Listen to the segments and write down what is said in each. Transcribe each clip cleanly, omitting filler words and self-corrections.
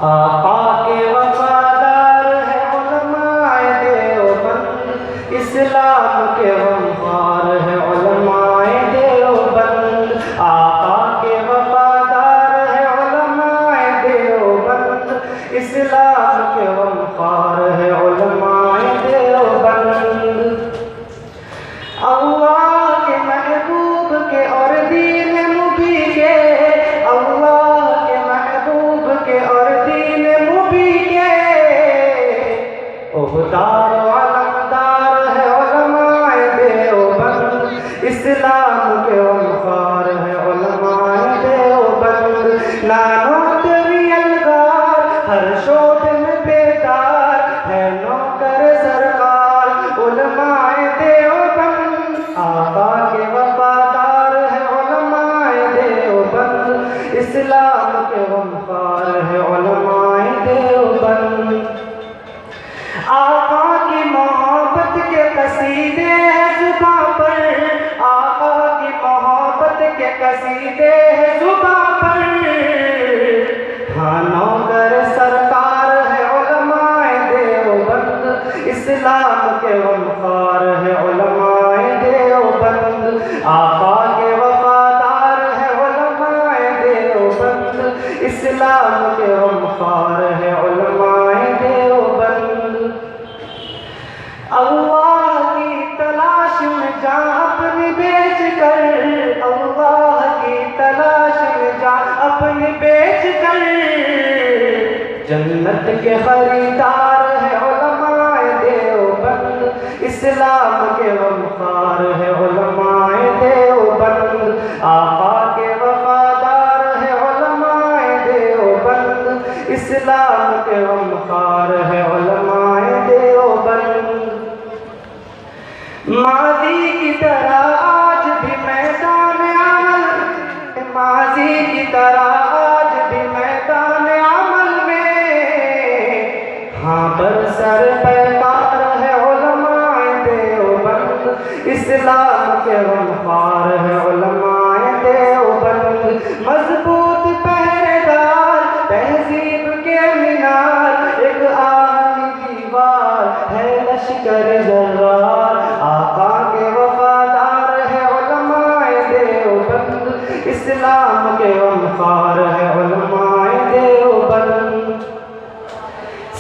آقا کے وفادار ہے علماء دیوبند، اسلام کے غمخوار ہے علماء دیوبند۔ آقا کے وفادار ہے علماء دیوبند، اسلام کے غمخوار ہے علماء دیوبند۔ اللہ کے محبوب کے اور دین مبی کے، اللہ کے محبوب کے اور دین مبی کے عہدار و علمدار ہے علماء دیوبند، اسلام کے غمخوار ہے علماء دیوبند۔ نانوت ریلگار ہر شعبے میں بیدار ہے نوکر سرکار علماء دیوبند۔ آقا کے وفادار ہے علماء دیوبند، اسلام کے غمخوار ہے علماء دیوبند۔ آقا کی محبت کے قصیدے ہیں زباں پر، آقا کی محبت کے قصیدے ہیں زباں پر۔ ہاں نوکر سرکار ہے علماء دیوبند، اسلام کے غمخوار ہے علماء دیوبند۔ آقا کے وفادار ہے علماء دیوبند، اسلام کے غمخوار ہے علماء دیوبند۔ اللہ کی تلاش میں جان اپنی بیچ کر، اللہ کی تلاش میں جان اپنی بیچ کر جنت کے خریدار ہے علماء دیوبند، اسلام کے غمخوار ہے علماء دیوبند۔ آقا کے وفادار ہے علماء دیوبند، اسلام کے غمخوار ہے علماء دیوبند۔ ماضی کی طرح آج بھی میدان عمل، ماضی کی طرح آج بھی میدان عمل میں ہاں برسر پیکار ہے علماء دیوبند، اسلام کے غمخوار ہے علماء دیوبند۔ مضبوط پہرے دار تہذیب کے مینار، ایک آہنی دیوار ہے لشکر جرار۔ آقا کے وفادار ہے علماء دیوبند، اسلام کے غمخوار ہے علماء دیوبند۔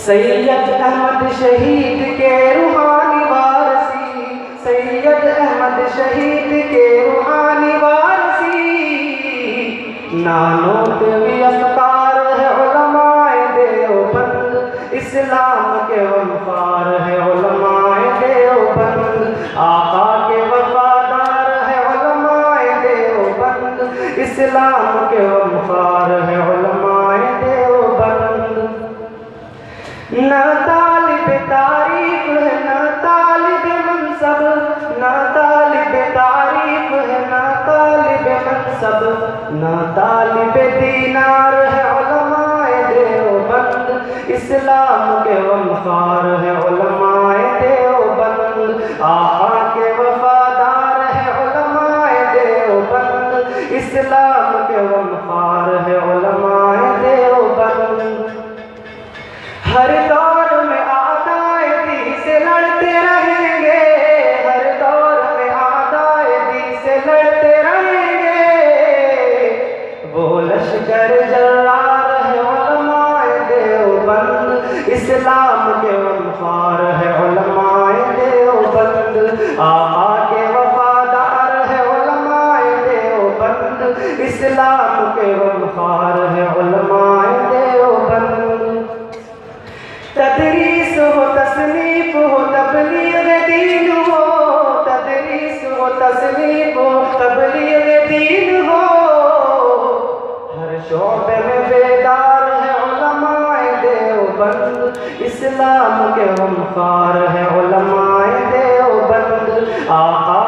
سید احمد شہید کے روحانی وارثی، سید احمد شہید کے روحانی وارثی، نانوتوی افکار ہے علماء دیوبند، اسلام کے غمخوار ہے علماء دیوبند۔ آقا کے وفادار ہے علماء دیوبند، اسلام کے غمخوار ہے علماء دیوبند۔ نہ طالب تعریف ہے نہ طالب منصب، نہ طالب تعریف ہے نہ طالب منصب، نہ طالب دینار ہے علماء دیوبند، اسلام کے غمخوار ہے علماء دیوبند۔ آقا کے وفادار ہے علماء دیوبند، اسلام کے غمخوار ہے علماء دیوبند۔ ہر دور میں اعدائے دین سے لڑتے رہیں گے، ہر دور میں اعدائے دین سے لڑتے رہیں گے، وہ لشکر جرار ہے علماء دیوبند، اسلام کے غمخوار ہے علماء دیوبند۔ آقا کے وفادار ہے علماء دیوبند، اسلام کے غمخوار ہے علماء دیوبند۔ تدریس ہو تصنیف ہو تبلیغ دین ہو، تدریس ہو تصنیف ہو تبلیغ دین ہو، ہر شعبے میں بیدار ہے علماء دیوبند، اسلام کے غمخوار ہے علماء دیوبند۔ آقا